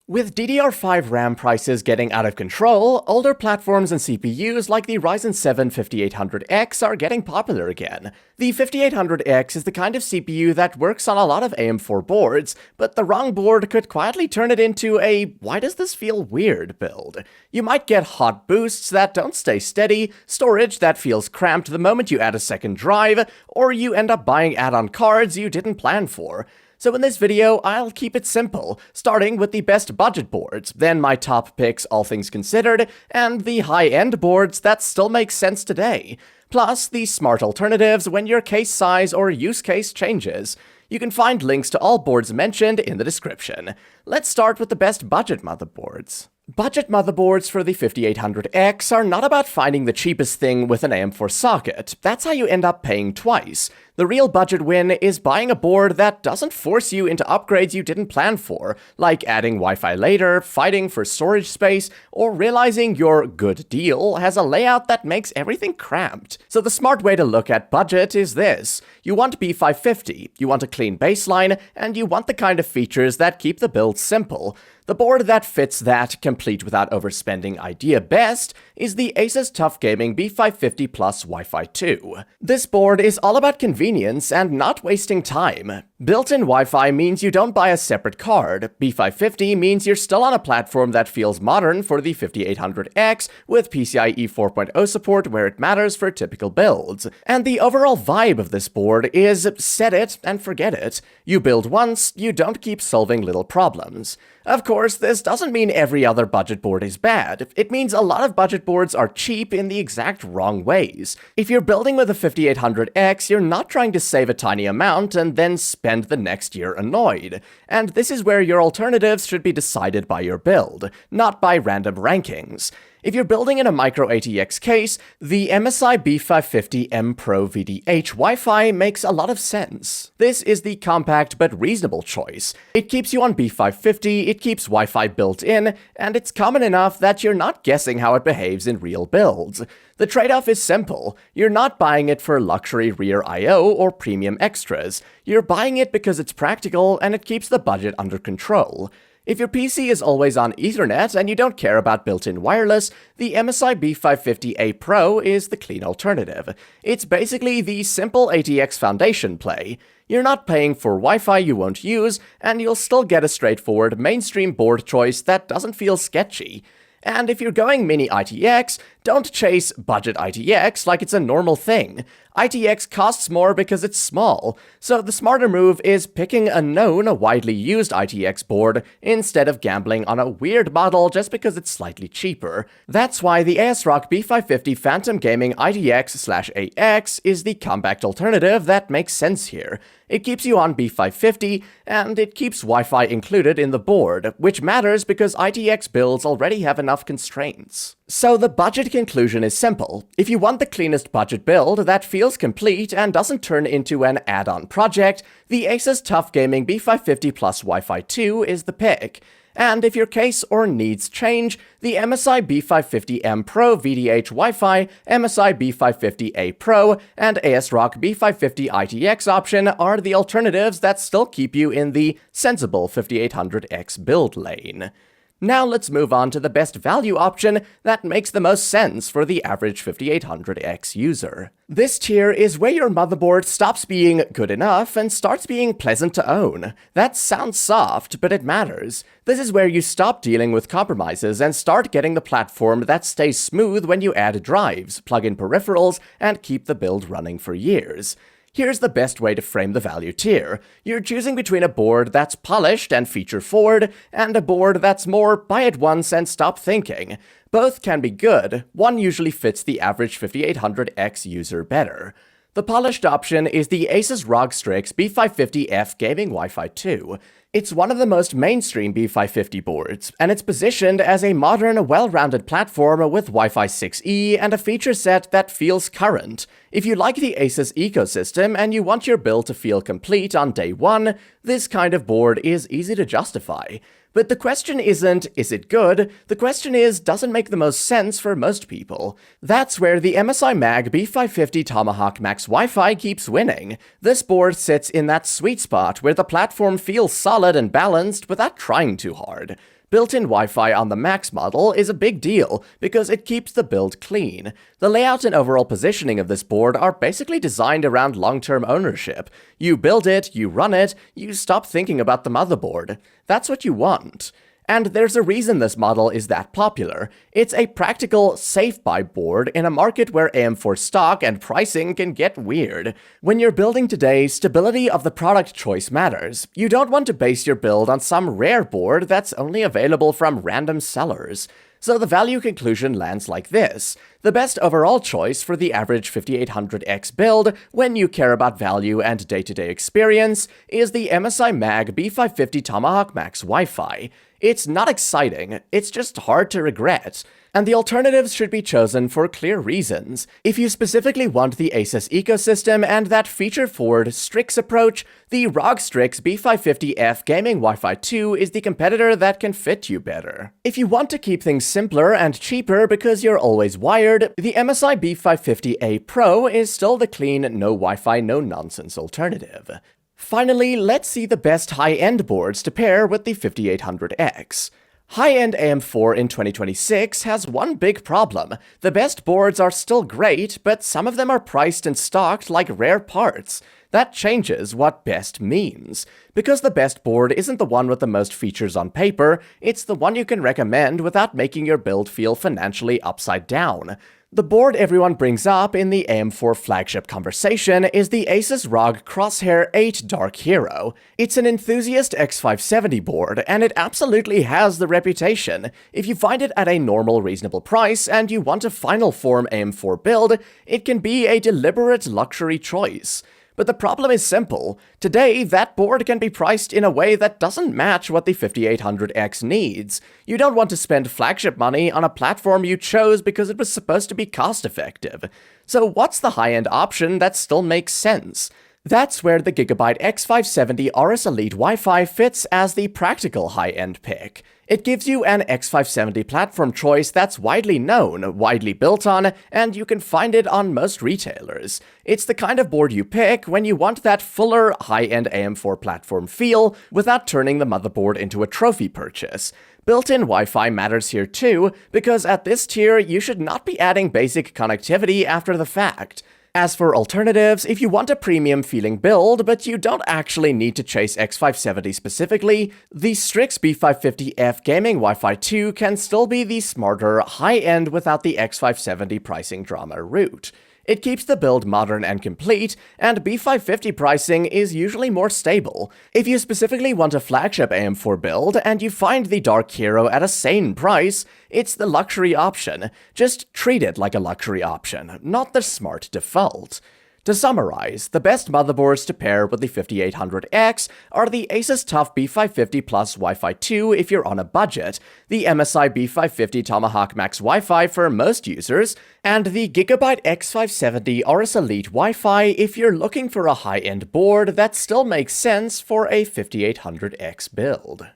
With DDR5 RAM prices getting out of control, older platforms and CPUs like the Ryzen 7 5800X are getting popular again. The 5800X is the kind of CPU that works on a lot of AM4 boards, but the wrong board could quietly turn it into a "why does this feel weird" build. You might get hot boosts that don't stay steady, storage that feels cramped the moment you add a second drive, or you end up buying add-on cards you didn't plan for. So in this video, I'll keep it simple, starting with the best budget boards, then my top picks all things considered, and the high-end boards that still make sense today. Plus, the smart alternatives when your case size or use case changes. You can find links to all boards mentioned in the description. Let's start with the best budget motherboards. Budget motherboards for the 5800X are not about finding the cheapest thing with an AM4 socket. That's how you end up paying twice. The real budget win is buying a board that doesn't force you into upgrades you didn't plan for, like adding Wi-Fi later, fighting for storage space, or realizing your good deal has a layout that makes everything cramped. So the smart way to look at budget is this. You want B550, you want a clean baseline, and you want the kind of features that keep the build simple. The board that fits that, complete without overspending idea best, is the Asus TUF Gaming B550 Plus Wi-Fi 2. This board is all about convenience and not wasting time. Built-in Wi-Fi means you don't buy a separate card. B550 means you're still on a platform that feels modern for the 5800X, with PCIe 4.0 support where it matters for typical builds. And the overall vibe of this board is set it and forget it. You build once, you don't keep solving little problems. Of course, this doesn't mean every other budget board is bad. It means a lot of budget boards are cheap in the exact wrong ways. If you're building with a 5800X, you're not trying to save a tiny amount and then spend the next year annoyed. And this is where your alternatives should be decided by your build, not by random rankings. If you're building in a micro-ATX case, the MSI B550 M pro-vdh Wi-Fi makes a lot of sense. This is the compact but reasonable choice. It keeps you on B550, it keeps Wi-Fi built in, and it's common enough that you're not guessing how it behaves in real builds. The trade-off is simple. You're not buying it for luxury rear I/O or premium extras. You're buying it because it's practical and it keeps the budget under control. If your PC is always on Ethernet and you don't care about built-in wireless, the MSI B550A Pro is the clean alternative. It's basically the simple ATX foundation play. You're not paying for Wi-Fi you won't use, and you'll still get a straightforward mainstream board choice that doesn't feel sketchy. And if you're going mini-ITX, don't chase budget ITX like it's a normal thing. ITX costs more because it's small, so the smarter move is picking a known, widely used ITX board instead of gambling on a weird model just because it's slightly cheaper. That's why the ASRock B550 Phantom Gaming ITX/AX is the compact alternative that makes sense here. It keeps you on B550, and it keeps Wi-Fi included in the board, which matters because ITX builds already have enough constraints. So the budget conclusion is simple. If you want the cleanest budget build that feels complete and doesn't turn into an add-on project, the Asus TUF Gaming B550 Plus Wi-Fi 2 is the pick. And if your case or needs change, the MSI B550 M pro-vdh Wi-Fi, MSI B550A Pro, and ASRock B550 ITX option are the alternatives that still keep you in the sensible 5800X build lane. Now let's move on to the best value option that makes the most sense for the average 5800X user. This tier is where your motherboard stops being good enough and starts being pleasant to own. That sounds soft, but it matters. This is where you stop dealing with compromises and start getting the platform that stays smooth when you add drives, plug in peripherals, and keep the build running for years. Here's the best way to frame the value tier. You're choosing between a board that's polished and feature-forward, and a board that's more buy it once and stop thinking. Both can be good. One usually fits the average 5800X user better. The polished option is the Asus ROG Strix B550F Gaming Wi-Fi 2. It's one of the most mainstream B550 boards, and it's positioned as a modern, well-rounded platform with Wi-Fi 6E and a feature set that feels current. If you like the Asus ecosystem and you want your build to feel complete on day one, this kind of board is easy to justify. But the question isn't, is it good? The question is, does it make the most sense for most people? That's where the MSI Mag B550 Tomahawk Max Wi-Fi keeps winning. This board sits in that sweet spot where the platform feels solid and balanced without trying too hard. Built-in Wi-Fi on the Max model is a big deal because it keeps the build clean. The layout and overall positioning of this board are basically designed around long-term ownership. You build it, you run it, you stop thinking about the motherboard. That's what you want. And there's a reason this model is that popular. It's a practical, safe-buy board in a market where AM4 stock and pricing can get weird. When you're building today, stability of the product choice matters. You don't want to base your build on some rare board that's only available from random sellers. So the value conclusion lands like this. The best overall choice for the average 5800X build, when you care about value and day-to-day experience, is the MSI Mag B550 Tomahawk Max Wi-Fi. It's not exciting, it's just hard to regret. And the alternatives should be chosen for clear reasons. If you specifically want the Asus ecosystem and that feature-forward Strix approach, the ROG Strix B550F Gaming Wi-Fi 2 is the competitor that can fit you better. If you want to keep things simpler and cheaper because you're always wired, the MSI B550A Pro is still the clean, no Wi-Fi, no nonsense alternative. Finally, let's see the best high-end boards to pair with the 5800X. High-end AM4 in 2026 has one big problem. The best boards are still great, but some of them are priced and stocked like rare parts. That changes what best means. Because the best board isn't the one with the most features on paper, it's the one you can recommend without making your build feel financially upside down. The board everyone brings up in the AM4 flagship conversation is the Asus ROG Crosshair 8 Dark Hero. It's an enthusiast X570 board, and it absolutely has the reputation. If you find it at a normal, reasonable price and you want a final form AM4 build, it can be a deliberate luxury choice. But the problem is simple. Today, that board can be priced in a way that doesn't match what the 5800X needs. You don't want to spend flagship money on a platform you chose because it was supposed to be cost-effective. So what's the high-end option that still makes sense? That's where the Gigabyte X570 Aorus Elite Wi-Fi fits as the practical high-end pick. It gives you an X570 platform choice that's widely known, widely built on, and you can find it on most retailers. It's the kind of board you pick when you want that fuller, high-end AM4 platform feel without turning the motherboard into a trophy purchase. Built-in Wi-Fi matters here too, because at this tier, you should not be adding basic connectivity after the fact. As for alternatives, if you want a premium-feeling build, but you don't actually need to chase X570 specifically, the Strix B550F Gaming Wi-Fi 2 can still be the smarter, high-end without the X570 pricing drama route. It keeps the build modern and complete, and B550 pricing is usually more stable. If you specifically want a flagship AM4 build and you find the Dark Hero at a sane price, it's the luxury option. Just treat it like a luxury option, not the smart default. To summarize, the best motherboards to pair with the 5800X are the Asus TUF B550 Plus Wi-Fi 2 if you're on a budget, the MSI B550 Tomahawk Max Wi-Fi for most users, and the Gigabyte X570 Aorus Elite Wi-Fi if you're looking for a high-end board that still makes sense for a 5800X build.